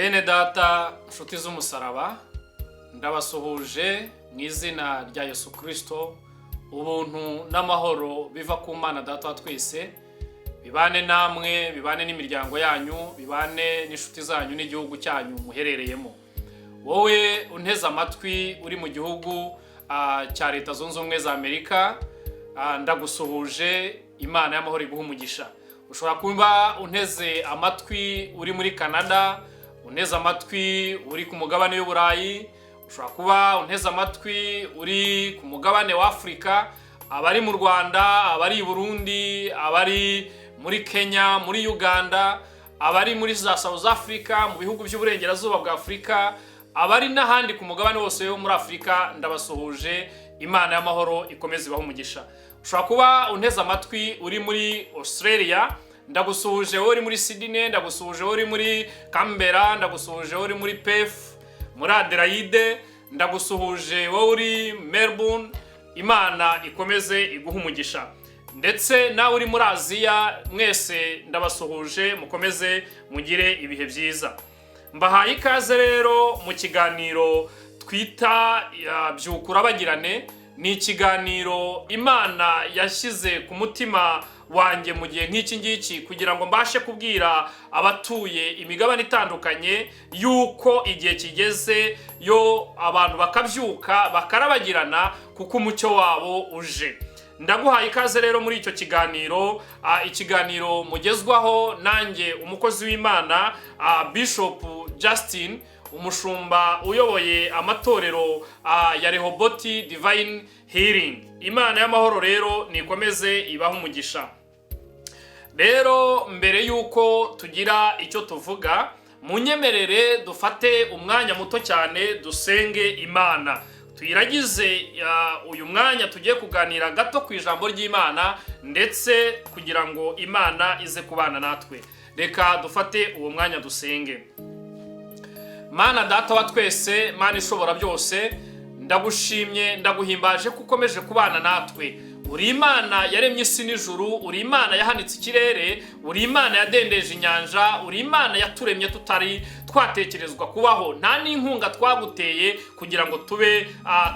Bene data nshuti z'umusaraba ndabasuhuje mu izina rya Yesu Kristo. Ubuntu n'amahoro biva ku Mana Data wa twese bibane namwe, bibane n'imiryango yanyu, bibane n'inshuti zanyu n'igihugu cyanyu muherereyemo. Wowe unteze amatwi uri mu gihugu cya Leta Zunze Ubumwe za Amerika, ndagusuhuje. Imana y'amahoro iguha umugisha. Ushobora kuba unteze amatwi uri muri Canada, unteze amatwi uri ku mugabane w'Uburayi, ushobora kuba unteze amatwi uri ku mugabane wa Afrika, abari mu Rwanda, abari i Burundi, abari muri Kenya, muri Uganda, abari muri za South Africa, mu bihugu by'uburengerazuba bwa Afrika, abari n'ahandi ku mugabane wose wo muri Afrika, ndabasuhuje. Imana y'amahoro ikomeze ibahe umugisha. Ushobora kuba unteze amatwi uri muri Australia, ndagusuhuje. Wowe uri muri Sydney, ndagusuhuje. Wowe uri muri Canberra, ndagusuhuje. Wowe uri muri Perth, muri Adelaide, ndagusuhuje. Wowe uri Melbourne, Imana ikomeze iguha umugisha. Ndetse nawe uri muri Aziya, mwese ndabasuhuje, mukomeze mugire ibihe byiza. Mbahaye ikaze rero mu kiganiro twita byukura bagirane. Ni ikiganiro Imana yashyize ku mutima wanjye mu gihe nk'iki ngiki kugira ngo mbashe kubwira abatuye imigabane itandukanye yuko igihe kigeze yo abantu bakabyuka bakarabagirana kuko umucyo wabo uje. Ndaguhaye ikaze rero muri icyo kiganiro, ikiganiro mugezwaho nanjye umukozi w'Imana Bishop Justin, umushumba uyoboye amatorero ya Rehoboth Divine Healing. Imana y'amahoro rero nikomeze ibahe umugisha. Rero mbere yuko tugira icyo tuvuga, munyemerere dufate umwanya muto cyane dusenge Imana. Tuyiragize uyu mwanya tugiye kuganira gato ku ijambo ry'Imana, ndetse kugira ngo Imana ize kubana natwe. Reka dufate uwo mwanya dusenge. Mana Data wa twese, Mana ishobora byose, ndagushimye, ndaguhimbaje kuko ukomeje kubana natwe. Uri Imana yaremye isi n'ijuru, uri Imana yahanitse ikirere, uri Imana yadendeje inyanja, uri Imana yaturemye tutari twatekerezwa kubaho, nta n'inkunga twaguteye kugira ngo tube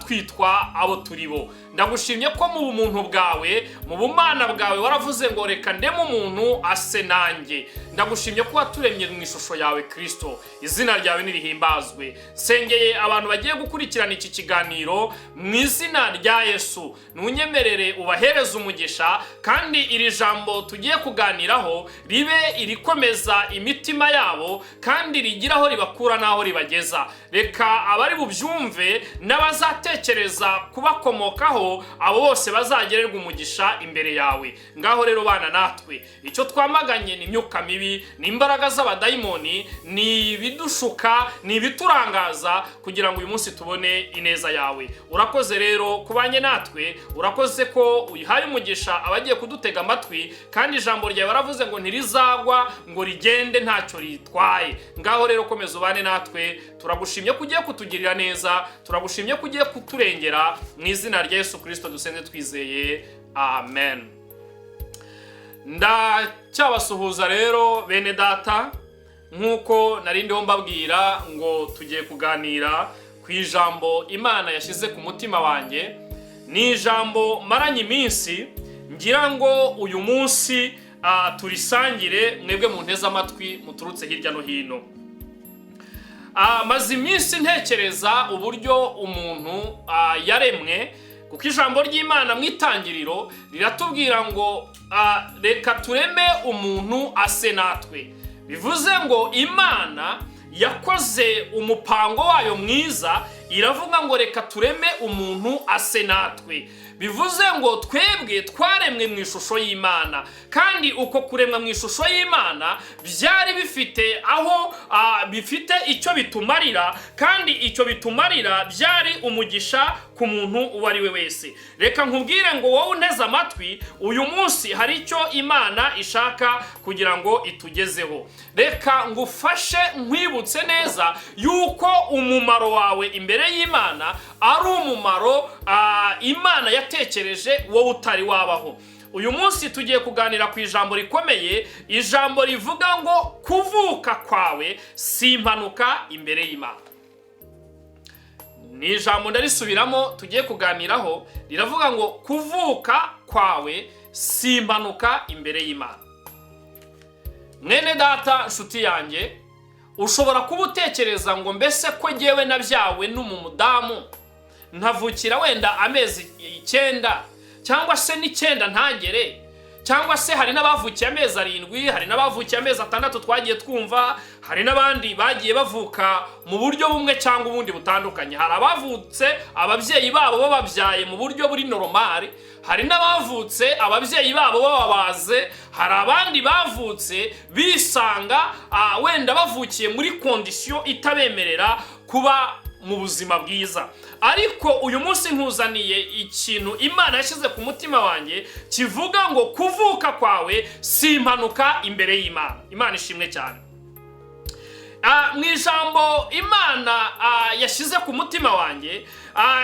twitwa abo turi bo. Ndagushimye ko mu bumuntu bwawe, mu bumana bwawe waravuze ngo reka ndeme umuntu ase nanjye. Ndagushimye ko waturemye mu ishusho yawe Kristo. Izina ryawe nirihimbazwe. Sengeye abantu bagiye gukurikirana iki kiganiro mu izina rya Yesu. Nunyemerere ubahereze umugisha, kandi iri jambo tugiye kuganiraho ribe irikomeza imitima yabo, kandi rigiraho ribakura naho ribageza. Reka abari bubyumve n'abazatekereza kubakomokaho, abo bose bazagererwa umugisha imbere yawe. Ngaho rero bana natwe, icyo twamaganye ni imyuka mibi, ni imbaraga z'abadayimoni, ni ibidushuka, ni ibiturangaza, kugira ngo uyu munsi tubone ineza yawe. Urakoze rero kubanye natwe, urakoze ko uyihaye umugisha abagiye kudutega amatwi, kandi ijambo ryawe baravuze ngo ntirizagwa ngo rigende ntacyo ritwaye. Ngaho rero komeza ubane natwe. Turagushimye ko ugiye kutugirira neza, turagushimye ko ugiye kuturengera. Mu izina rya Yesu Kristo dusenze twizeye, amen. Ndacyabasuhuza rero bene data, nk'uko narindiho mbabwira ngo tugiye kuganira ku ijambo Imana yashyize ku mutima wanjye. Ni ijambo maranye iminsi ngira ngo uyu munsi turisangire mwebwe mu nteze amatwi muturutse hirya no hino. Maze iminsi ntekereza uburyo umuntu yaremwe, kuko ijambo ry'Imana mu itangiriro riratubwira ngo reka tureme umuntu ase natwe. Bivuze ngo Imana yakoze umupango wayo mwiza, iravuga ngo reka tureme umuntu ase natwe. Bivuze ngo twebwe twaremwe mu ishusho y'Imana, kandi uko kuremwa mu ishusho y'Imana byari bifite aho bifite icyo bitumarira, kandi icyo bitumarira byari umugisha ku muntu uwo ari we wese. Reka nkubwire ngo wowe unteze amatwi, uyu munsi hari icyo Imana ishaka kugira ngo itugezeho. Reka ngufashe nkwibutse neza yuko umumaro wawe imbere y'Imana ari umumaro Imana yatekereje wowe utari wabaho. uyu munsi tugiye kuganira ku ijambo rikomeye, ijambo rivuga ngo kuvuka kwawe si impanuka imbere y'Imana. Ni ijambo ndarisubiramo tugiye kuganiraho, riravuga ngo kuvuka kwawe si impanuka imbere y'Imana. Mwene data, nshuti yanjye, ushobora kuba utekereza ngo mbese ko jyewe nabyawe n'umudamu nkavukira wenda amezi 9 cyangwa se n'9 ntagere, cyangwa se hari n'abavukiye amezi 7, hari n'abavukiye amezi 6 twagiye twumva, hari n'abandi bagiye bavuka mu buryo bumwe cyangwa ubundi butandukanye. Hari abavutse ababyeyi babo bababyaye mu buryo buri normal, hari n'abavutse ababyeyi babo bababaze, hari abandi bavutse bisanga wenda bavukiye muri condition itabemerera kuba mu buzima bwiza. Ariko uyu munsi nkuzaniye ikintu Imana yashyize ku mutima wanjye kivuga ngo kuvuka kwawe si impanuka imbere y'Imana. Imana ishimwe cyane. Mu ijambo Imana yashyize ku mutima wanjye,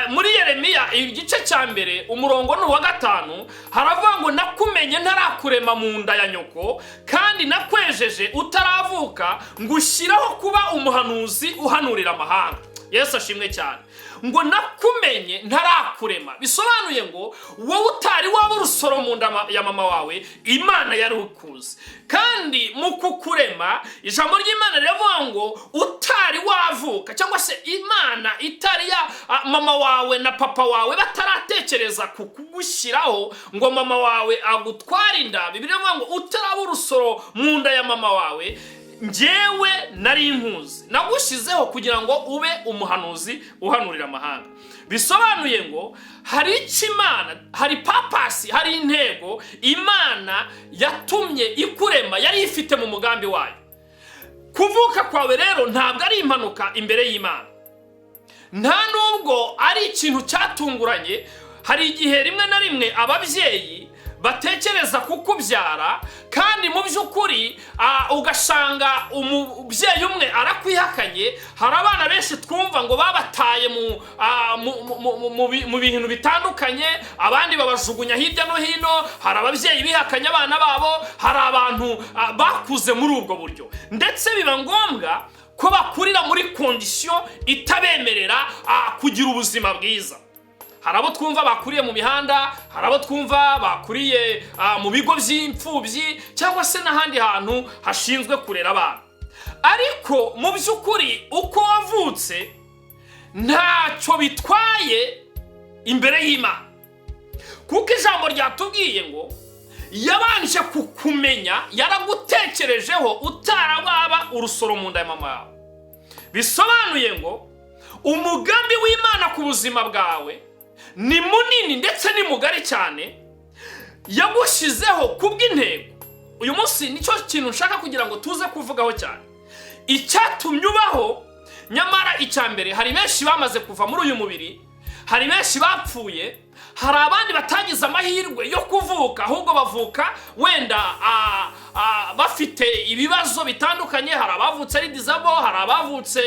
muri Yeremiya igice cya mbere umurongo ni uwa 5, haravuga ngo nakumenye ntarakurema mu nda ya nyoko, kandi nakwejeje utaravuka ngushyiraho kuba umuhanuzi uhanurira amahanga. Yesu ashimwe cyane. Ngo nakumenye ntarakurema, bisobanuye ngo wowe utari waba urusoro mu nda ya mama wawe, Imana yari ukuzi. Kandi mu kukurema ijambo ry'Imana riravuga ngo utari wavuka, cyangwa se Imana itari ya mama wawe na papa wawe bataratekereza kukugushyiraho ngo mama wawe agutware inda. Bibiliya ivuga ngo utaraba urusoro mu nda ya mama wawe, njyewe nari inkuzi, nagushizeho kugira ngo ube umuhanuzi uhanurira amahanga. Bisobanuye ngo hari Imana, hari purpose, hari intego Imana yatumye ikurema, yari ifite mu mugambi wayo. Kuvuka kwawe rero ntabwo ari impanuka imbere y'Imana, nta nubwo ari ikintu cyatunguranye. Hari igihe rimwe na rimwe ababyeyi batekereza kukubyara, kandi mu by'ukuri ugasanga umubyeyi umwe arakwihakanye. Hari abana benshi twumva ngo babataye mu bintu bitandukanye, abandi babajugunya hirya no hino. Hari ababyeyi bihakanye abana babo, hari abantu bakuze muri ubwo buryo, ndetse biba ngombwa ko bakurira muri condition itabemerera kugira ubuzima bwiza. Hari abo twumva bakuriye mu mihanda, hari abo twumva bakuriye mu bigo by'imfubyi cyangwa se n'ahandi hantu hashinzwe kurera abana. Ariko mu by'ukuri uko wavutse ntacyo bitwaye imbere y'Imana, kuko ijambo ryatubwiye ngo yabanje kukumenya, yaragutekerejeho utarababa urusoro mu nda ya mama yawe. Bisobanuye ngo umugambi w'Imana ku buzima bwawe ni munini ndetse ni mugari cyane, yagushizeho kubw'intego. Uyu munsi nicyo kintu nshaka kugira ngo tuze kuvugaho cyane, icyatumye ubaho. Nyamara icyambere, hari benshi bamaze kuva muri uyu mubiri, hari benshi bapfuye, hari abandi batagize amahirwe yo kuvuka, ahubwo bavuka wenda bafite ibibazo bitandukanye. Hari abavutse ari disable, hari abavutse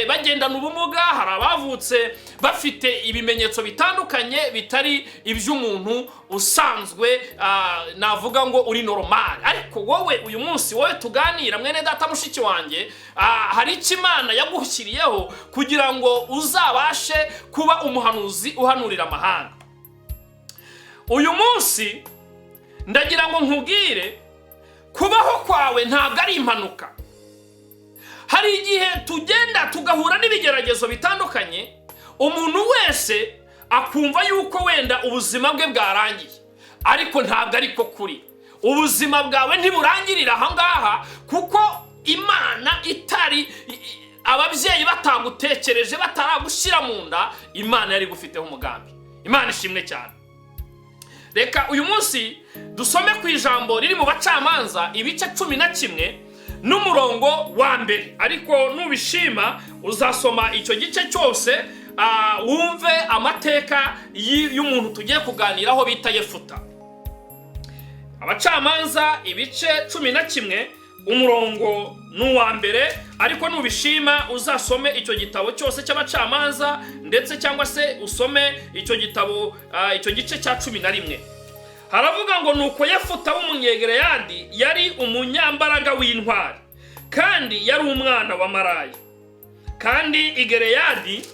bagendana ubumuga, hari abavutse bafite ibimenyetso bitandukanye bitari iby'umuntu usanzwe, navuga ngo uri normal. Ariko wowe uyu munsi, wowe tuganira, mwene data mushiki wanjye, hari icyo Imana yagushyiriyeho kugira ngo uzabashe kuba umuhanuzi uhanurira amahanga. Uyu munsi ndagira ngo nkubwire, kubaho kwawe ntabwo ari impanuka. Hari igihe tugenda tugahura n'ibigeragezo bitandukanye, umuntu wese akumva yuko wenda ubuzima bwe bwarangiye, ariko ntabwo ariko kuri. Ubuzima bwawe ntiburangirira aha ngaha, kuko Imana itari ababyeyi batagutekereje, bataragushyira mu nda, Imana yari gufiteho umugambi. Imana ishimwe cyane. Reka uyu munsi dusome ku ijambo riri mu Bacamanza ibice 11 n'umurongo wa 1. Ariko nubishima uzasoma icyo gice cyose, wumve amateka y'umuntu tugiye kuganiraho bita Yefuta. Abacamanza ibice 11 umurongo n'uwa 1. Ariko nubishima uzasome icyo gitabo cyose cy'Abacamanza, ndetse cyangwa se usome icyo gitabo icyo gice cya 11. haravuga ngo nuko Yefuta w'umunyegileyadi yari umunyambaraga w'intwari kandi yari umwana wa maraya, kandi Gileyadi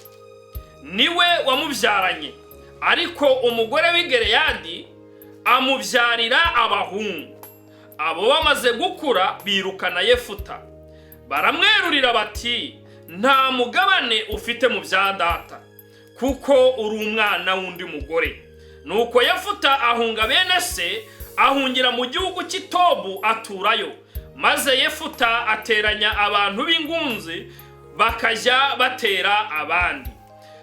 niwe wamubyaranye, ariko umugore w'i Gileyadi amubyarira abahungu. Abo bamaze gukura birukana Yefuta, baramwerurira bati nta mugabane ufite mu bya data, kuko uri umwana w'undi mugore. Nuko Yefuta ahunga bene se, ahungira mu gihugu cy'i Tobu aturayo. Maze Yefuta ateranya abantu b'ingunzi bakajya batera abandi.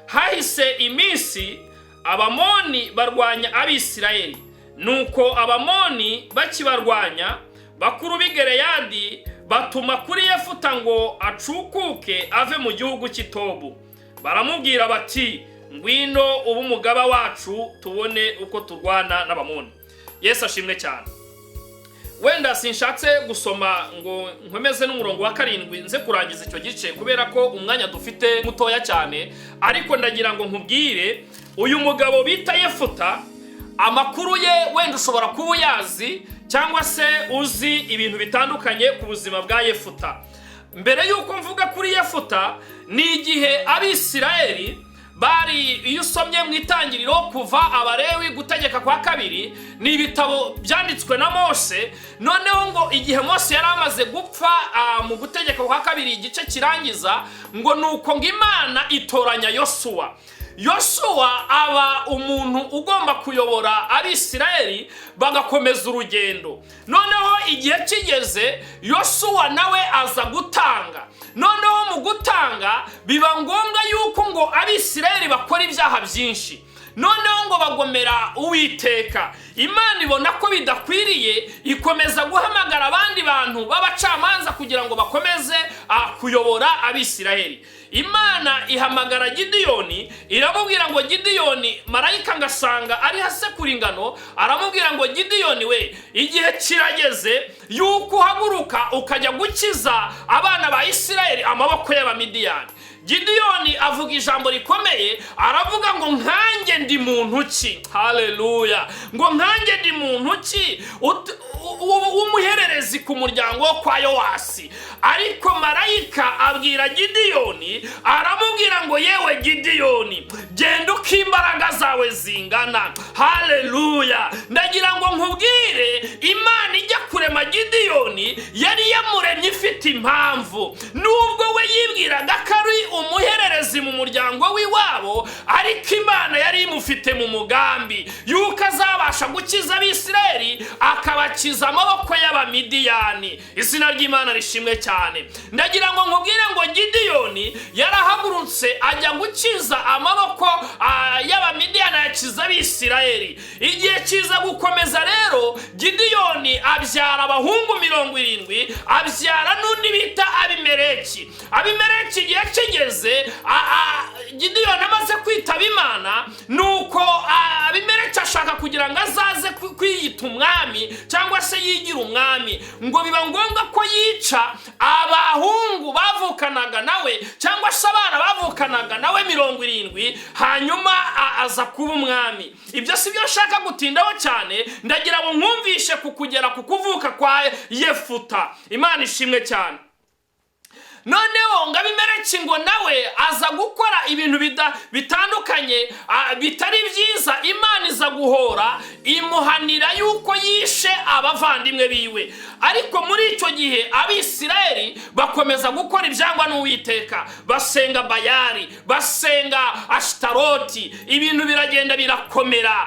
Hahise iminsi Abamoni barwanya Abisirayeli. Nuko Abamoni bakibarwanya, bakuru b'i Gileyadi batuma kuri Yefuta ngo acukuke ave mu gihugu cy'i Tobu. Baramubwira bati ngwino ubu umugaba wacu tubone uko turwana n'Abamoni. Yesu ashimwe cyane. Wenda sinshatse gusoma ngo nkomeze n'umurongo wa 7 nze kurangiza icyo gice kubera ko umwanya dufite mutoya cyane, ariko ndagira ngo nkubwire uyu mugabo bita Yefuta, amakuru ye wenda ushobora kuba uyazi cyangwa se uzi ibintu bitandukanye ku buzima bwa Yefuta. Mbere yuko mvuga kuri Yefuta, ni igihe Abisirayeli bari, iyo usomye mu Itangiriro, Kuva, Abalewi, Gutegeka kwa 2, ni ibitabo byanditswe na Mose. Noneho ngo igihe Mose yari amaze gupfa, mu Gutegeka kwa 2 igice kirangiza, ngo nuko ngo Imana itoranya Yosuwa. Yosuwa aba umuntu ugomba kuyobora Abisirayeli bagakomeza urugendo. Noneho igihe kigeze, Yosuwa nawe aza gutanga. Noneho mu gutanga biba ngombwa yuko ngo Abisirayeli bakora ibyaha byinshi. Noneho ngo bagomera Uwiteka. Imana ibona ko bidakwiriye, ikomeza guhamagara abandi bantu b'abacamanza kugira ngo bakomeze kuyobora Abisirayeli. Imana ihamagara Gideyoni, iramubwira ngo Gideyoni, marayika ngasanga ari hasekura ingano, aramubwira ngo Gideyoni we, igihe kirageze yuko uhaguruka ukajya gukiza abana ba Isirayeli amaboko y'Abamidiyani. Gideyoni avuga ijambo rikomeye, aravuga ngo nkanjye ndi muntu ki? Haleluya! Ngo nkanjye ndi muntu ki umuhererezi ku muryango wo kwa Yowasi. Ariko marayika abwira Gideyoni, aramubwira ngo yewe Gideyoni, genda uko imbaraga zawe zingana. Haleluya! Ndagira ngo nkubwire, Imana ijya kurema Gideyoni yari yamuremye ifite impamvu. Nubwo we yibwiraga ko ari umuhererezi mu muryango w'iwabo, ariko Imana yari imufite mu mugambi yuko azabasha gukiza Abisirayeli, akabakiza amaboko y'Abamidiyani. Izina ry'Imana rishimwe cyane. Ndagira ngo nkubwire ngo Gideyoni yarahagurutse ajya gukiza amaboko y'Abamidiyani, yakiza Abisirayeli. Igihe kiza gukomeza rero, Gideyoni abyara abahungu 70, abyara n'undi bita Abimeleki. Abimeleki igihe kigeze, Gideyoni amaze kwitaba Imana, nuko Abimeleki ashaka kugira ngo azaze kwiyita umwami cyangwa se yigira umwami. Ngo biba ngombwa ko yica abahungu bavukanaga nawe cyangwa se abana bavukanaga nawe 70, hanyuma aza kuba umwami. Ibyo si byo nshaka gutindaho cyane, ndagira ngo nkumvishe kukugera ku kuvuka kwa Yefuta. Imana ishimwe cyane. Noneho ngo Abimeleki ngo nawe aza gukora ibintu bitandukanye bitari byiza. Imana iza guhora imuhanira yuko yishe abavandimwe biwe. Ariko muri icyo gihe Abisirayeli bakomeza gukora ibyangwa n'Uwiteka, basenga Bayali, basenga Ashitaroti, ibintu biragenda birakomera.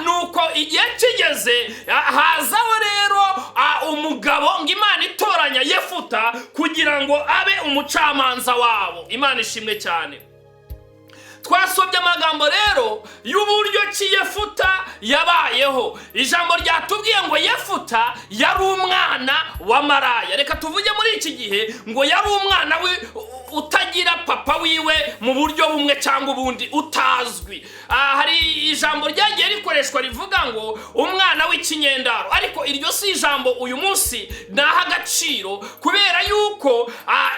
Nuko igihe kigeze, hazaho rero umugabo ngo Imana itoranya Yefuta kugira ngo abe umucamanza wabo. Imana ishimwe cyane. Twasomye amagambo rero y'uburyo ki Yefuta yabayeho. Ijambo ryatubwiye ngo Yefuta yari umwana wa maraya. Reka tuvuge muri iki gihe ngo yari umwana utagira papa wiwe mu buryo bumwe cyangwa ubundi utazwi. Hari ijambo ryagiye rikoreshwa rivuga ngo umwana w'ikinyendaro, ariko iryo si ijambo uyu munsi naha agaciro, kubera yuko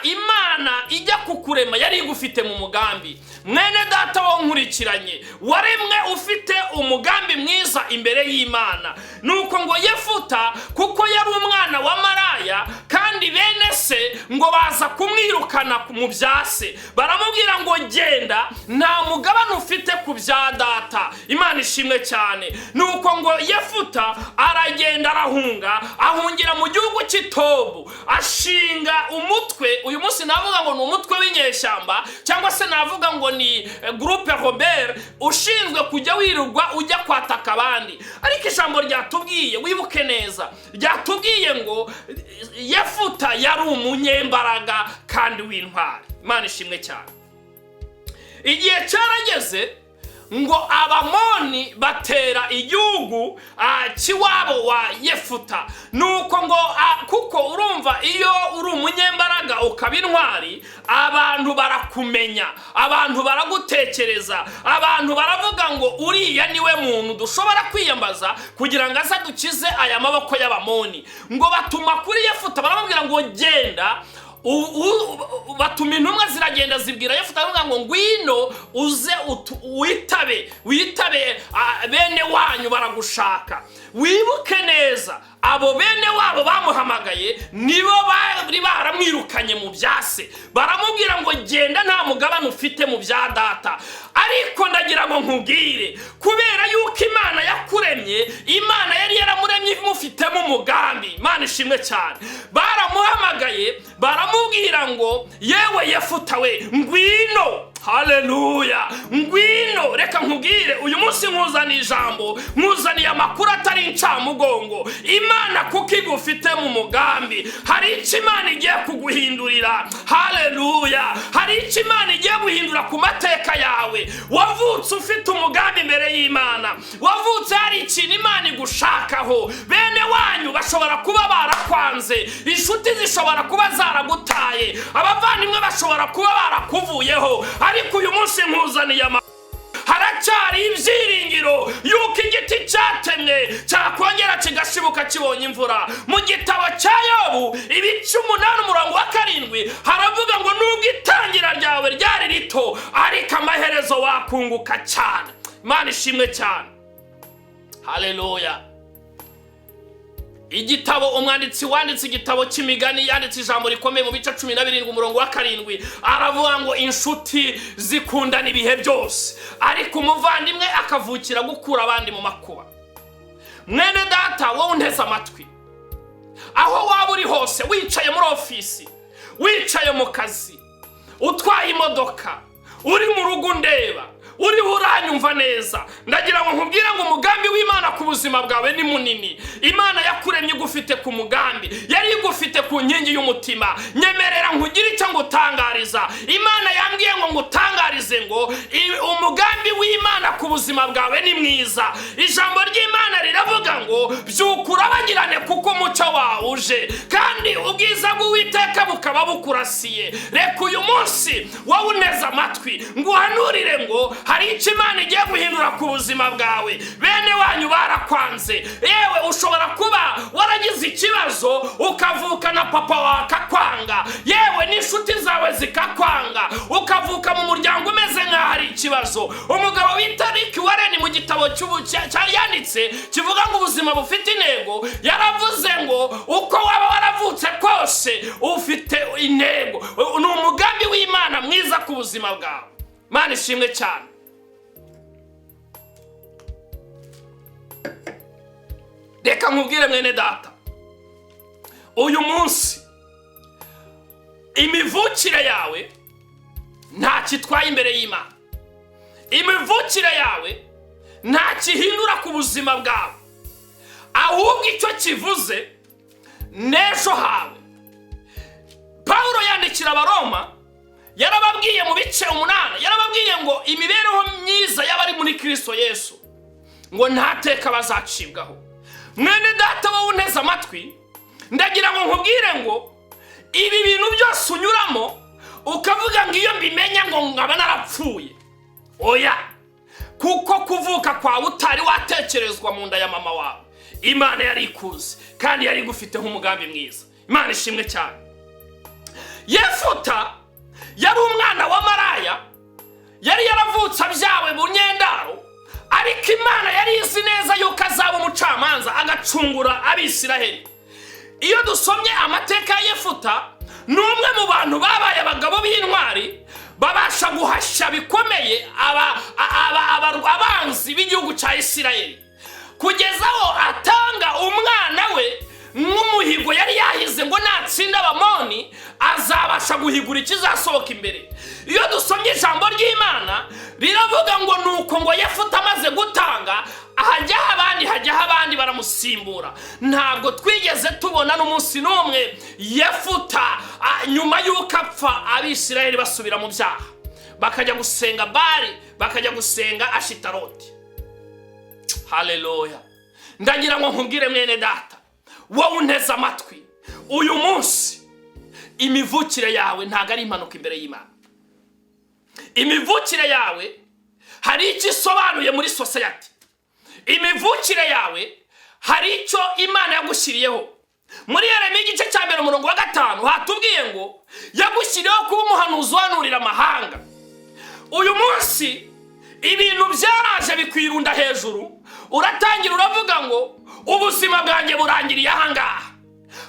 Imana ijya kukurema yari igufite mu mugambi. Mwene mwene data wankurikiranye, waremwe ufite umugambi mwiza imbere y'Imana. Nuko ngo Yefuta kuko yari umwana wa maraya, kandi bene se ngo baza kumwirukana mu byase, baramubwira ngo genda, nta mugabane ufite ku bya data. Imana ishimwe cyane. Nuko ngo Yefuta aragenda ahungira mu gihugu cy'Itobu, ashinga umutwe. Uyu munsi navuga ngo ni umutwe w'inyeshyamba, cyangwa se navuga ngo ni groupe Robert ushinzwe kujya wirirwa ujya kwataka abandi. Ariko ijambo ryatubwiye, wibuke neza, ryatubwiye ngo Yefuta yari umunyembaraga kandi w'intwari. Imana ishimwe cyane. Igihe cyarageze ngo Abamoni batera igihugu cy'iwabo wa Yefuta. Nuko ngo kuko urumva iyo uri umunyembaraga ukaba intwari, abantu barakumenya, abantu baragutekereza, abantu baravuga ngo uriya niwe muntu dushobora kwiyambaza kugira ngo azadukize aya maboko y'Abamoni. Ngo batuma kuri Yefuta baramubwira ngo genda, batuma intumwa ziragenda zibwira Yefuta avuga ngo ngwino uze witabe bene wanyu baragushaka. Wibuke neza, abo bene wabo bamuhamagaye nibo bari baramwirukanye mu byase, baramubwira ngo genda, nta mugabane ufite mu bya data. Ariko ndagira ngo nkubwire, kubera yuko Imana yakuremye, Imana yari yaramuremye imufitemo umugambi. Imana ishimwe cyane. Baramuhamagaye baramubwira ngo yewe Yefuta we ngwino. Haleluya, ngwino. Reka nkubwire, uyu munsi nkuzaniye ijambo, nkuzaniye amakuru atari incamugongo. Imana kuko igufite mu mugambi, hari icyo Imana igiye kuguhindurira. Haleluya, hari icyo Imana igiye guhindura ku mateka yawe. Wavutse ufite umugambi imbere y'Imana, wavutse hari ikintu Imana igushakaho. Bene wanyu bashobora kuba barakwanze, inshuti zishobora kuba zaragutaye, abavandimwe bashobora kuba barakuvuyeho. Ariko uyu munsi nkuzaniye haracyari ibyiringiro yuko igiti cyatemwe cyakongera kigashibuka kibonye imvura. Mu gitabo cya Yobu ibice 8:7 haravuga ngo nubwo itangira ryawe ryari rito, ariko amaherezo wakunguka cyane. Imana ishimwe cyane. Haleluya. Igitabo umwanditsi wanditse igitabo cy'imigani yanditse ijambo rikomeye mu bice 17:7 aravuga ngo inshuti zikundana ibihe byose, ariko umuvandimwe akavukira gukura abandi mu makuba. Mwene data wowe unteze amatwi, aho waba uri hose, wicaye muri ofisi, wicaye mu kazi, utwaye imodoka, uri mu rugo ndeba, uri uranyumva neza, ndagira ngo nkubwire ngo umugambi w'Imana ku buzima bwawe ni munini. Imana yakuremye igufite ku mugambi, yari igufite ku nkingi y'umutima. Nyemerera nkugire icyo ngutangariza. Imana yambwiye ngo ngutangarize ngo umugambi w'Imana ku buzima bwawe ni mwiza. Ijambo ry'Imana riravuga ngo byuka urabagirane kuko umucyo wawe uje, kandi ubwiza bw'Uwiteka bukaba bukurasiye. Reka uyu munsi wowe uneze amatwi nguhanurire ngo hari icyo Imana igiye guhindura ku buzima bwawe. Bene wanyu barakwanze, yewe ushobora kuba waragize ikibazo ukavuka na papa wawe akakwanga, yewe n'inshuti zawe zikakwanga, ukavuka mu muryango umeze nk'aho hari ikibazo. Umugabo wita Rick Warren mu gitabo yanditse kivuga ngo ubuzima bufite intego, yaravuze ngo uko waba waravutse kose ufite intego. Ni umugambi w'Imana mwiza ku buzima bwawe. Imana ishimwe cyane. Reka nkubwire mwene data, uyu munsi imivukire yawe nta kitwaye imbere y'Imana. Imivukire yawe nta kihindura ku buzima bwawe, ahubwo icyo kivuze n'ejo hawe. Pawulo yandikira Abaroma yarababwiye mu bice 8, yarababwiye ngo imibereho myiza y'abari muri Kristo Yesu ngo ntateka bazacibwaho. Mwene data wowe unteze amatwi, ndagira ngo nkubwire ngo ibi bintu byose unyuramo ukavuga ngo iyo mbimenya ngo nkaba narapfuye, oya, kuko kuvuka kwawe utari watekerezwa mu nda ya mama wawe, Imana yari ikuzi kandi yari igufiteho umugambi mwiza. Imana ishimwe cyane. Yefuta yari umwana wa maraya, yari yavutse abyawe bunyendaro, ariko Imana yari izi neza yuko azaba umucamanza agacungura Abisiraheli. Iyo dusomye amateka ya Yefuta, ni umwe mu bantu babaye abagabo b'intwari babasha guhashya bikomeye abanzi b'igihugu cya Isiraheli, kugeza aho atanga umwana we nk'umuhigo yari yahize ngo natsinda Abamoni azabasha guhigura ikizasohoka imbere. Iyo dusomye ijambo ry'Imana riravuga ngo nuko ngo Yefuta amaze gutanga hajyaho abandi baramusimbura. Ntabwo twigeze tubona n'umunsi n'umwe Yefuta nyuma y'uko apfa Abisiraheli basubira mu byaha bakajya gusenga Bali, bakajya gusenga Ashitaroti. Haleluya. Ndagira ngo nkubwire mwene data, wowe unteze amatwi, uyu munsi imivukire yawe ntago ari impanuka imbere y'Imana. Imivukire yawe hari icyo isobanuye muri society. Imivukire yawe hari icyo Imana yagushyiriyeho. Muri Yeremiya igice cya 1:5 hatubwiye ngo yagushyiriyeho kuba umuhanuzi uhanurira amahanga. Uyu munsi ibintu byaraje bikwirunda hejuru, uratangira uravuga ngo ubuzima bwanjye burangiriye ahangaha.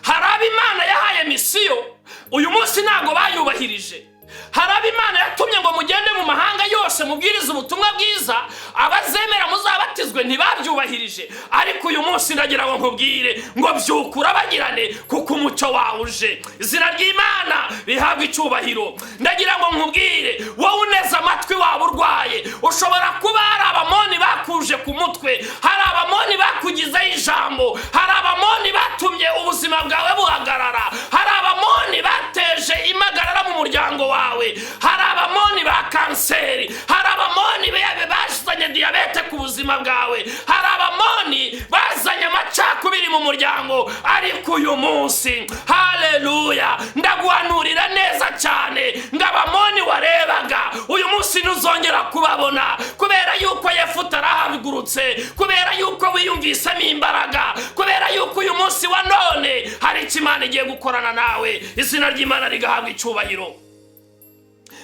Hari abo Imana yahaye misiyo, uyu munsi ntago bayubahirije. Hari abo Imana yatumye ngo mugende mu mahanga yose mubwirize ubutumwa bwiza, abazemera muzabatizwe ntibabyubahirije. Ariko uyu munsi ndagira ngo nkubwire ngo byukura bagirane kuko umucyo wawuje. Izina ry'Imana rihabwa icyubahiro. Ndagira ngo nkubwire wowe uneze amatwi waba urwaye, ushobora kuba hari Abamoni bakuje ku mutwe, hari Abamoni bakugizeho ijambo, hari Abamoni batumye ubuzima bwawe buhagarara, hari Abamoni bateje impagarara mu muryango wawe, hari Abamoni ba kanseri, hari Abamoni bazanye diyabete ku buzima bwawe, hari Abamoni bazanye amacakubiri mu muryango. Ariko uyu munsi, haleluya, ndaguhanurira neza cyane ngo Abamoni warebaga uyu munsi ntuzongera kubabona, kubera yuko Yefuta arahagurutse, kubera yuko wiyumvisemo imbaraga, kubera yuko uyu munsi wa none hari icyo Imana igiye gukorana nawe. Izina ry'Imana rigahabwa icyubahiro.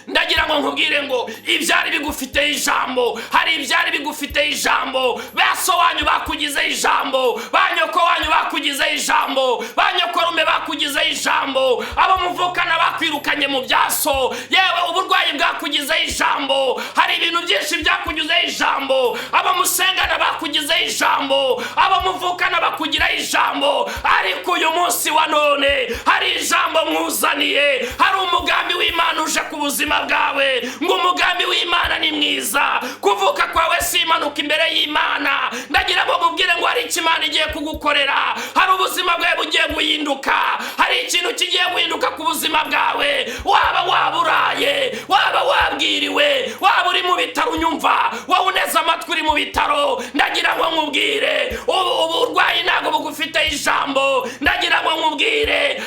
Ndagira ngo nkubwire ngo ibyari bigufite ijambo, hari ibyari bigufite ijambo, baso wanyu bakugize ijambo, banyoko wanyu bakugize ijambo, banyokorume bakugize ijambo, abo muvukana bakwirukanye mu byaso, yewe uburwayi bwakugize ijambo, hari ibintu byinshi byakugize ijambo, abo musengana bakugize ijambo, abo muvukana bakugira ijambo. Ariko uyu munsi wa none hari ijambo mwuzaniye, hari umugambi w'Imana uje ku buzima bwawe, ngo umugambi w'Imana ni mwiza, kuvuka kwawe si impanuka imbere y'Imana. Ndagira ngo nkubwire ngo hari icyo Imana igiye kugukorera, hari ubuzima bwawe bugiye guhinduka, hari ikintu kigiye guhinduka ku buzima bwawe. Waba waburaye, waba wabwiriwe, waba uri mu bitaro unyumva, wowe uneze amatwi uri mu bitaro, ndagira ngo nkubwire uburwayi ntabwo bugufite ijambo. Ndagira ngo nkubwire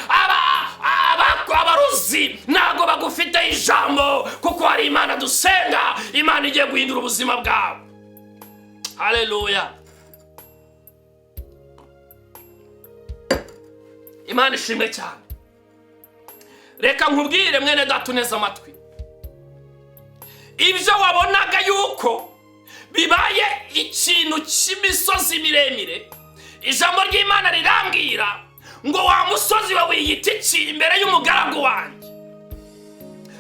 abarozi ntabwo bagufite ijambo, kuko hari Imana dusenga, Imana igiye guhindura ubuzima bwawe. Haleluya. Imana ishimwe cyane. Reka nkubwire mwene data uneze amatwi, ibyo wabonaga yuko bibaye ikintu cy'imisozi miremire, ijambo ry'Imana rirambwira ngo wa musozi we wiyita iki imbere y'umugaragu wanjye.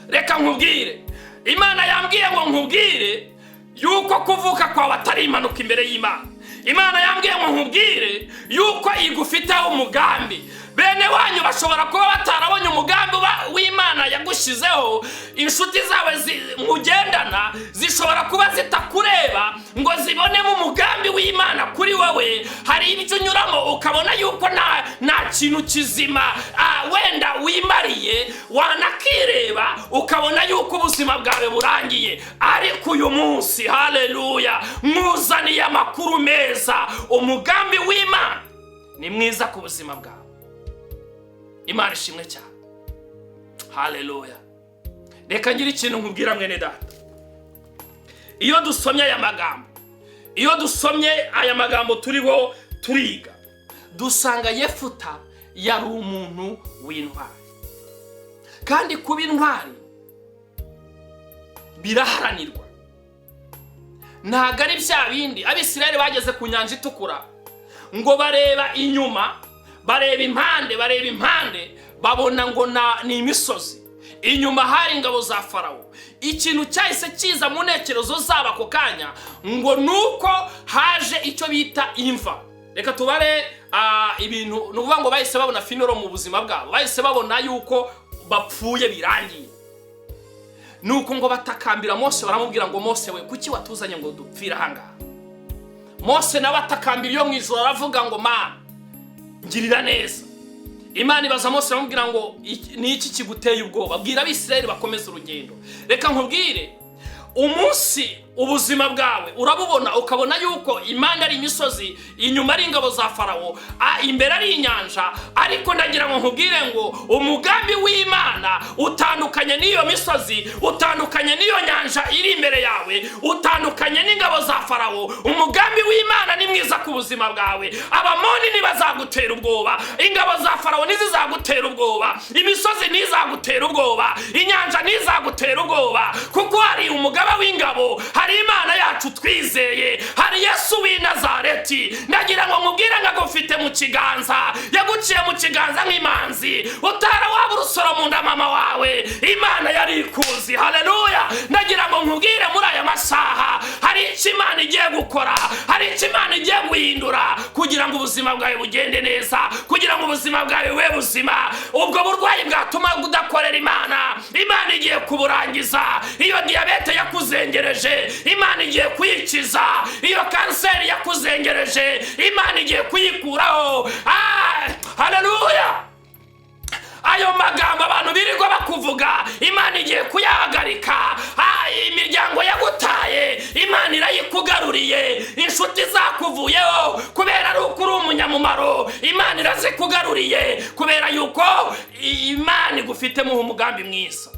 Reka nkubwire, Imana yambwiye ngo nkubwire yuko kuvuka kwawe atari impanuka imbere y'Imana. Imana yambwiye ngo nkubwire yuko igufiteho umugambi. Bene wanyu bashobora kuba batarabonye umugambi w'Imana yagushizeho, inshuti zawe mugendana zishobora kuba zitakureba ngo zibonemo umugambi w'Imana kuri wowe. Hari ibyo unyuramo ukabona yuko nta kintu kizima wenda wimariye, wanakireba ukabona yuko ubuzima bwawe burangiye. Ariko uyu munsi, haleluya, mwuzaniye amakuru meza. Umugambi w'Imana ni mwiza ku buzima bwawe. Imana ishimwe cyane. Haleluya. Reka ngira ikintu nkubwira mwene data. Iyo dusomye aya magambo turiho turiga, dusanga Yefuta yari umuntu w'intwari. Kandi kuba intwari biraharanirwa. ntago ari bya bindi Abisirayeli bageze ku nyanja itukura ngo bareba inyuma, bareba impande babona ngo ni imisozi, inyuma hari ingabo za Farawo. Ikintu cyahise kiza mu ntekerezo zabo ako kanya ngo nuko haje icyo bita imva. Reka tubare ibintu nuvuga ngo bahise babona finiro mu buzima bwabo, bahise babona yuko bapfuye birangiye. Nuko ngo batakambira Mose, baramubwira ngo Mose we kuki watuzanye ngo dupfira hanga? Mose nawe atakambira iyo mwijoro aravuga ngo Mana ngirira neza. Imana ibaza Mose aramubwira ngo ni iki kiguteye ubwoba? Bwira Abisirayeli bakomeza urugendo. Reka nkubwire, umunsi ubuzima bwawe urabubona ukabona yuko impande ari imisozi, inyuma ari ingabo za Farawo, imbere ari inyanja, ariko ndagira ngo nkubwire ngo umugambi w'Imana utandukanye n'iyo misozi, utandukanye n'iyo nyanja iri imbere yawe, utandukanye n'ingabo za Farawo. Umugambi w'Imana ni mwiza ku buzima bwawe. Abamoni ntibazagutera ubwoba, ingabo za Farawo ntizizagutera ubwoba, imisozi ntizagutera ubwoba, inyanja ntizagutera ubwoba, kuko hari umugaba w'ingabo, hari Imana yacu twizeye, hari Yesu w'i Nazareti. Ndagira ngo nkubwire ngo agufite mu kiganza, yaguciye mu kiganza nk'imanzi, utara waba urusoro mu nda mama wawe, Imana yari ikuzi. Haleluya! Ndagira ngo nkubwire muri aya masaha hari icyo Imana igiye gukora, hari icyo Imana igiye guhindura kugira ngo ubuzima bwawe bugende neza, kugira ngo ubuzima bwawe bube buzima. Ubwo burwayi bwatuma udakorera Imana, Imana igiye kuburangiza. Iyo diyabete yakuzengereje, Imana igiye kuyikiza. Iyo kanseri yakuzengereje, Imana igiye kuyikuraho. Haleluya! Ayo magambo abantu birirwa bakuvuga, Imana igiye kuyahagarika. Imiryango yagutaye, Imana irayikugaruriye. Inshuti zakuvuyeho kubera ari uko uri umunyamumaro, Imana irazikugaruriye kubera yuko Imana igufitemo umugambi mwiza.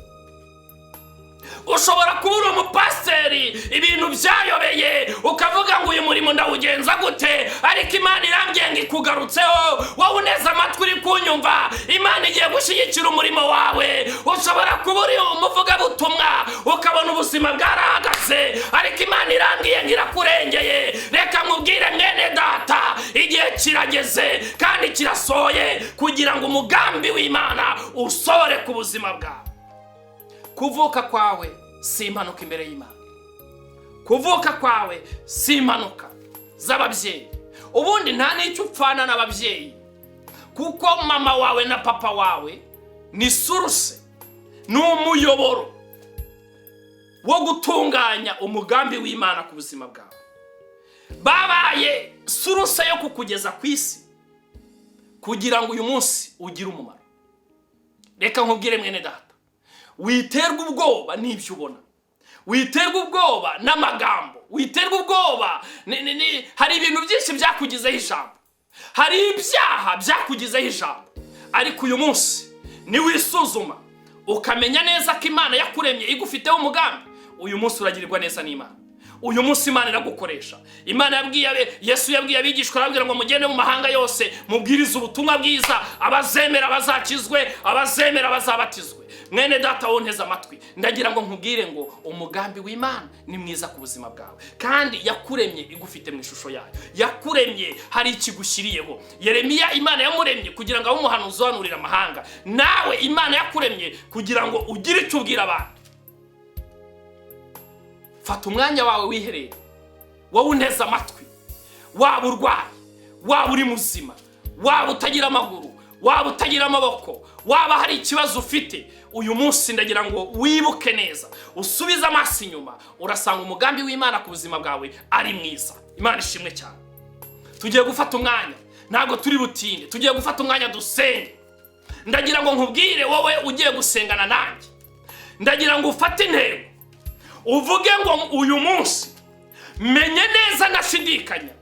Ushobora kuba uri umupasiteri, ibintu byayobeye, ukavuga ngo uyu murimo ndawugenza gute, ariko Imana irambwiye ngo ikugarutseho. Wowe uneze amatwi uri kunyumva, Imana igiye gushyigikira umurimo wawe. Ushobora kuba uri umuvugabutumwa ukabona ubuzima bwarahagaze, ariko Imana irambwiye ngo irakurengeye. Reka nkubwire mwene data, igihe kirageze kandi kirasohoye kugira ngo umugambi w'Imana usohore ku buzima bwawe. Kuvuka kwawe si impanuka imbere y'Imana. Kuvuka kwawe si impanuka z'ababyeyi. Ubundi nta n'icyo upfana n'ababyeyi, kuko mama wawe na papa wawe ni suruse, ni umuyoboro wo gutunganya umugambi w'Imana ku buzima bwawe. Babaye suruse yo kukugeza ku isi kugira ngo uyu munsi ugire umumaro. Reka nkubwire mwene data, witerwa ubwoba n'ibyo ubona, witerwa ubwoba n'amagambo, witerwa ubwoba hari ibintu byinshi byakugizeho ijambo, hari ibyaha byakugizeho ijambo. Ariko uyu munsi niwisuzuma ukamenya neza ko Imana yakuremye igufiteho umugambi, uyu munsi uragirirwa neza n'Imana. Uyu munsi Imana iragukoresha. Imana yabwiye Yesu, yabwiye abigishwa arabwira ngo mugende mu mahanga yose mubwirize ubutumwa bwiza, abazemera bazakizwe, abazemera bazabatizwe. Mwene data wonteze amatwi, ndagira ngo nkubwire ngo umugambi w'Imana ni mwiza ku buzima bwawe, kandi yakuremye igufite mu ishusho yayo. Yakuremye hari ikigushyiriyeho. Yeremiya Imana yamuremye kugira ngo abe umuhanuzi uhanurira amahanga. Nawe Imana yakuremye kugira ngo ugire icyo ubwira abantu. Fata umwanya wawe wiherere, wowe unteze amatwi, waba urwaye, waba uri muzima, waba utagira amaguru, waba utagira amaboko, waba hari ikibazo ufite, uyu munsi ndagira ngo wibuke neza, usubize amaso inyuma, urasanga umugambi w'Imana ku buzima bwawe ari mwiza. Imana ishimwe cyane. Tugiye gufata umwanya, ntago turi butinde, tugiye gufata umwanya dusenge. Ndagira ngo nkubwire wowe ugiye gusengana nanjye, ndagira ngo ufate intego, uvuge ngo uyu munsi menye neza nashidikanya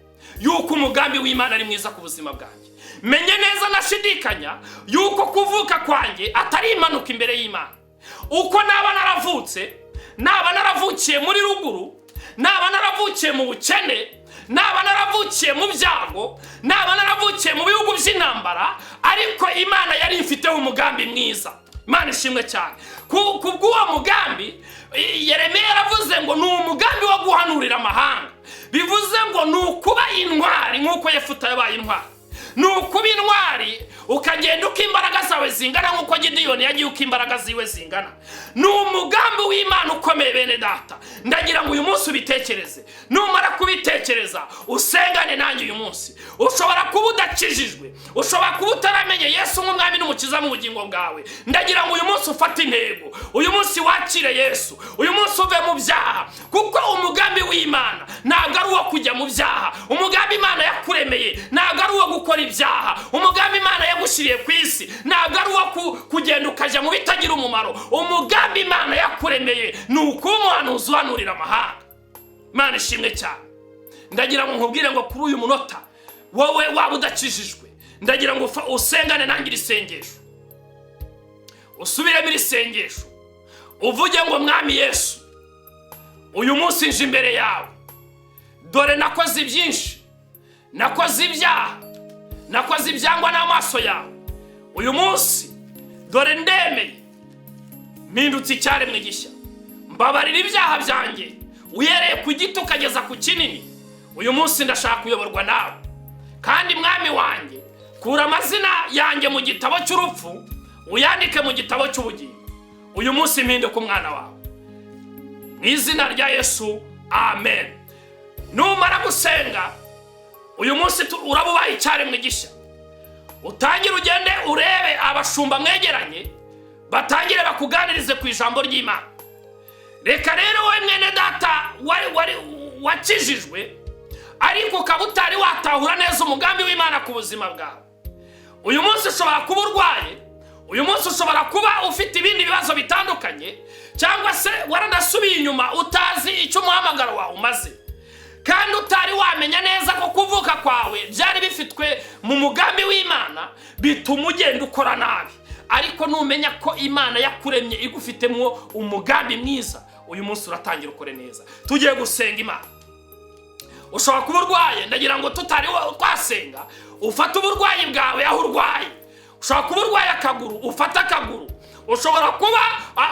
yuko umugambi w'Imana ari mwiza ku buzima bwanjye. Menye neza nashidikanya yuko kuvuka kwanjye atari impanuka imbere y'Imana. Uko naba naravutse, naba naravukiye muri ruguru, naba naravukiye mu bukene, naba naravukiye mu byago, naba naravukiye mu bihugu by'intambara, ariko Imana yari ifiteho umugambi mwiza. Imana ishimwe cyane. Kubw'uwo mugambi Yeremiya yaravuze ngo ni umugambi wo guhanurira amahanga, bivuze ngo ni ukuba intwari nk'uko Yefuta yabaye intwari. Ni ukuba intwari ukagenda uko imbaraga zawe zingana nk'uko Gideyoni yagiye uko imbaraga ziwe zingana. Ni umugambi w'Imana ukomeye bene data. Ndagira ngo uyu munsi ubitekereze. Numara kubitekereza usengane nanjye uyu munsi. Ushobora kuba udakijijwe, ushobora kuba utaramenye Yesu nk'umwami n'umukiza mu bugingo bwawe. Ndagira ngo uyu munsi ufate intego, uyu munsi wakire Yesu, uyu munsi uve mu byaha, kuko umugambi w'Imana ntabwo ari uwo kujya mu byaha. Umugambi Imana yakuremeye ntabwo ari uwo gukora ibyaha. Umugambi Imana yagushyiriye ku isi ntabwo ari uwo kugenda ukajya mu bitagira umumaro. Umugambi Imana yakuremeye ni ukuba umuhanuzi uhanurira amahanga. Imana ishimwe cyane. Ndagira ngo nkubwire ngo kuri uyu munota wowe waba udakijijwe, ndagira ngo usengane nanjye isengesho, usubire muri sengesho, uvuge ngo mwami Yesu, uyu munsi nje imbere yawe, dore nakoze byinshi, nakoze ibyaha, nakoze ibyangwa n'amaso yawe. Uyu munsi dore ndemeye, mpindutse icyaremwe gishya. Mbabarira ibyaha byanjye uhereye ku gito ukageza ku kinini. Uyu munsi ndashaka kuyoborwa nawe, kandi mwami wanjye kura amazina yanjye mu gitabo cy'urupfu uyandike mu gitabo cy'ubugingo. Uyu munsi mpinduka umwana wawe mu izina rya Yesu, amen. Numara gusenga uyu munsi uraba ubaye icyaremwe gishya. Utangire ugende urebe abashumba mwegeranye, batangire bakuganirize ku ijambo ry'Imana. Reka rero wowe mwene data wari wakijijwe ariko ukaba utari watahura neza umugambi w'Imana ku buzima bwawe, uyu munsi ushobora kuba urwaye, uyu munsi ushobora kuba ufite ibindi bibazo bitandukanye, cyangwa se waranasubiye inyuma utazi icyo umuhamagaro wawe umaze, kandi utari wamenya neza ko kuvuka kwawe byari bifitwe mu mugambi w'Imana, bituma ugenda ukora nabi. Ariko numenya ko Imana yakuremye igufitemo umugambi mwiza, uyu munsi uratangira ukore neza. Tugiye gusenga Imana. Ushobora kuba urwaye, ndagira ngo tutari twasenga ufate uburwayi bwawe aho urwaye. Ushobora kuba urwaye akaguru, ufate akaguru. Ushobora kuba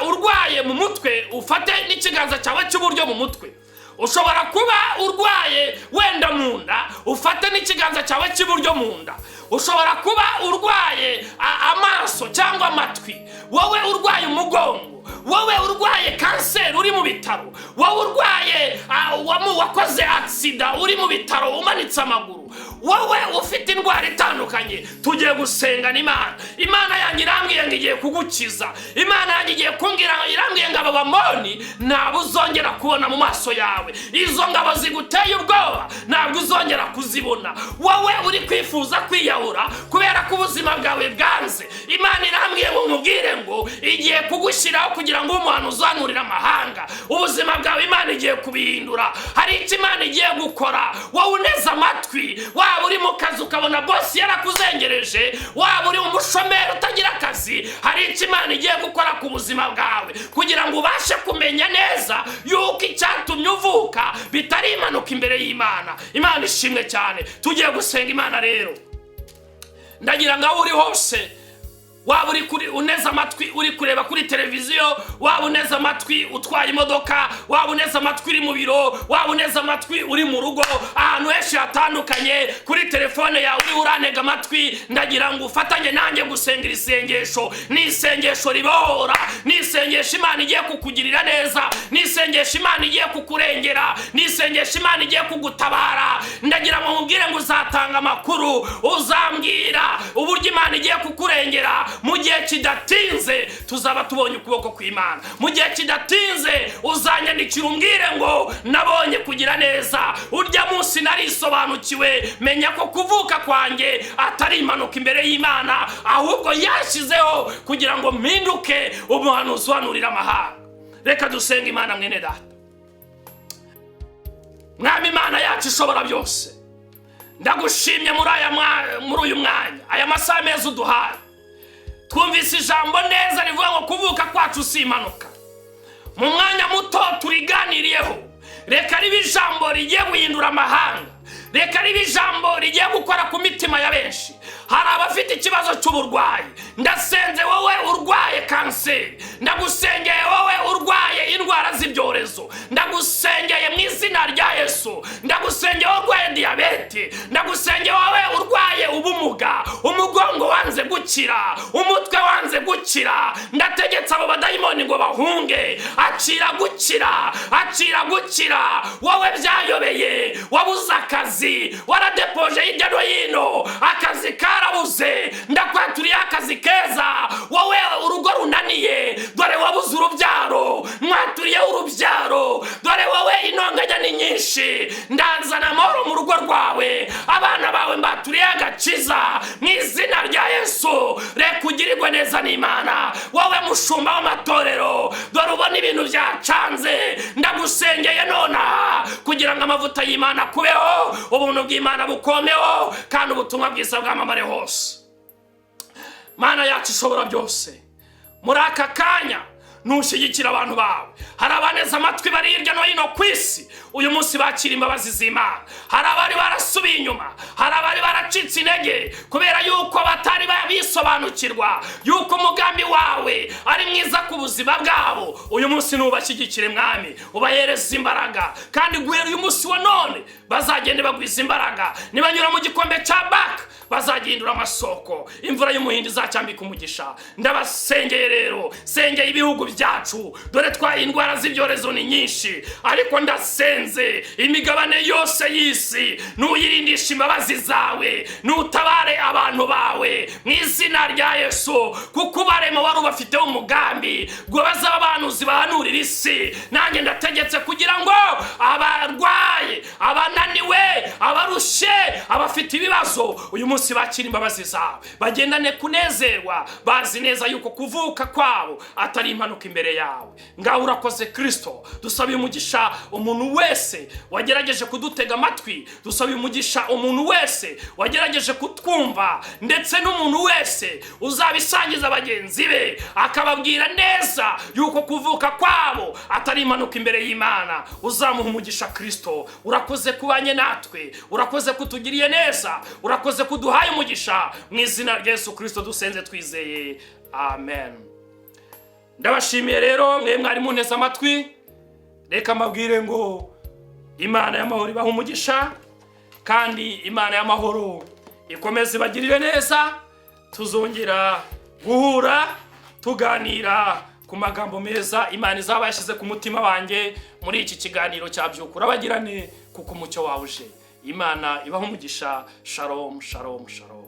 urwaye mu mutwe, ufate n'ikiganza cyawe cy'uburyo mu mutwe. Ushobora kuba urwaye wenda mu nda, ufate n'ikiganza cyawe cy'iburyo mu nda. Ushobora kuba urwaye amaso cyangwa amatwi, wowe urwaye umugongo, wowe urwaye kanseri uri mu bitaro, wowe urwaye wakoze aksida uri mu bitaro umanitse amaguru, wowe ufite indwara itandukanye. Tugiye gusengana Imana. Imana yanjye irambwiye ngo igiye kugukiza. Imana yanjye igiye kumbwira, irambwiye ngo aba bamoni ntabwo uzongera kubona mu maso yawe. Izo ngabo ziguteye ubwoba ntabwo uzongera kuzibona. Wowe uri kwifuza kwiyahura kubera ko ubuzima bwawe bwanze, Imana irambwiye ngo nkubwire ngo igiye kugushyiraho kugira ngo umuhanuzi uhanurira amahanga. Ubuzima bwawe Imana igiye kubihindura. Hari icyo Imana igiye gukora. Wowe uneze amatwi, waba uri mu kazi ukabona bosi yarakuzengereje, waba uri umushomeri utagira akazi, hari icyo Imana igiye gukora ku buzima bwawe kugira ngo ubashe kumenya neza yuko icyatumye uvuka bitari impanuka imbere y'Imana. Imana ishimwe cyane. Tugiye gusenga Imana rero. Ndagira ngo aho uri hose, waba uri uneze amatwi uri kureba kuri televiziyo, waba uneze amatwi utwaye imodoka, waba uneze amatwi uri mu biro, waba uneze amatwi uri mu rugo, ahantu henshi hatandukanye, kuri telefone yawe uri urantega amatwi, ndagira ngo ufatanye nanjye gusengera isengesho. Ni isengesho ribohora, ni isengesho Imana igiye kukugirira neza, ni isengesho Imana igiye kukurengera, ni isengesho Imana igiye kugutabara. Ndagira ngo nkubwire ngo uzatanga amakuru, uzambwira uburyo Imana igiye kukurengera. Mu gihe kidatinze tuzaba tubonye ukuboko kw'Imana. Mu gihe kidatinze uzanyandikira umbwire ngo nabonye kugira neza. Urya munsi narisobanukiwe, menya ko kuvuka kwanjye atari impanuka imbere y'Imana, ahubwo yashyizeho kugira ngo mpinduke umuhanuzi uhanurira amahanga. Reka dusenge Imana mwene data. Mwami Imana yacu ishobora byose, ndagushimye muri uyu mwanya, aya masaha meza uduhaye. Twumvise ijambo neza rivuga ngo kuvuka kwacu si impanuka. Mu mwanya muto turiganiriyeho, reka ribe ijambo rigiye guhindura amahanga, reka ribe ijambo rigiye gukora ku mitima ya benshi. Hari abafite ikibazo cy'uburwayi, ndasenze wowe urwaye kanseri, ndagusengeye wowe urwaye indwara z'ibyorezo, ndagusengeye mu izina rya Yesu, ndagusengeye wowe urwaye diyabete, ndagusengeye wowe urwaye ubumuga, umugongo wanze gukira, umutwe wanze gukira, ndategetse abo badayimoni ngo bahunge. Akira gukira, akira gukira. Wowe byayobeye, wabuze akazi, waradepoje hirya no hino, akazi karabuze, ndakwaturiye akazi keza. Wowe urugo runaniye, dore wabuze urubyaro, mwaturiye urubyaro, dore wowe intonganya ni nyinshi, ndanzana amahoro mu rugo rwawe, abana bawe mbaturiye agakiza mu izina rya Yesu. Reka ugirirwe neza n'Imana. Wowe mushumba w'amatorero, dore ubona ibintu byacanze, ndagusengeye nonaha kugira ngo amavuta y'Imana kubeho, ubuntu bw'Imana bukomeho, kandi ubutumwa bwiza bwamamare hose. Mana yacu ishobora byose, muri aka kanya ntushyigikira abantu bawe. Hari abaneza amatwi bari hirya no hino ku isi, uyu munsi bakira imbabazi z'Imana. Hari abari barasubiye inyuma, hari abari baracitse intege kubera yuko batari bisobanukirwa yuko umugambi wawe ari mwiza ku buzima bwabo. Uyu munsi nubashyigikire Mwami, ubahereze imbaraga, kandi guhera uyu munsi wa none bazagende bagwiza imbaraga. Nibanyura mu gikombe cya Baka bazagindura amasoko, imvura y'umuhindo izacyambika umugisha. Ndabasengeye rero, sengeye ibihugu byacu, dore twaye indwara z'ibyorezo ni nyinshi, ariko ndasenze imigabane yose y'isi, nuyirindisha imbabazi zawe, nutabare abantu bawe mu izina rya Yesu, kuko ubarema wari ubafiteho umugambi ngo bazaba abanuzi bahanurira isi. Nanjye ndategetse kugira ngo abarwaye, abananiwe, abarushe, abafite ibibazo uyu munsi bakira imbabazi zawe, bagendane kunezerwa, bazi neza yuko kuvuka kwabo atari impanuka imbere yawe. Ngaho urakoze Kristo. Dusabiye umugisha umuntu wese wagerageje kudutega amatwi, dusabiye umugisha umuntu wese wagerageje kutwumva, ndetse n'umuntu wese uzabisangiza bagenzi be akababwira neza yuko kuvuka kwabo atari impanuka imbere y'Imana. Uzamuha umugisha Kristo. Urakoze kubanye natwe, urakoze kutugiriye neza, urakoze kuduhaye umugisha. Mu izina rya Yesu Kristo dusenze twizeye, amen. Ndabashimiye rero mwe mwari munteze amatwi. Reka mbabwire ngo Imana y'amahoro ibaha umugisha, kandi Imana y'amahoro ikomeze ibagirire neza. Tuzongera guhura tuganira ku magambo meza Imana izaba yashyize ku mutima wanjye muri iki kiganiro cya Byukura Bagirane, kuko umucyo wawe uje. Imana ibaha umugisha. Shalom, shalom, shalom.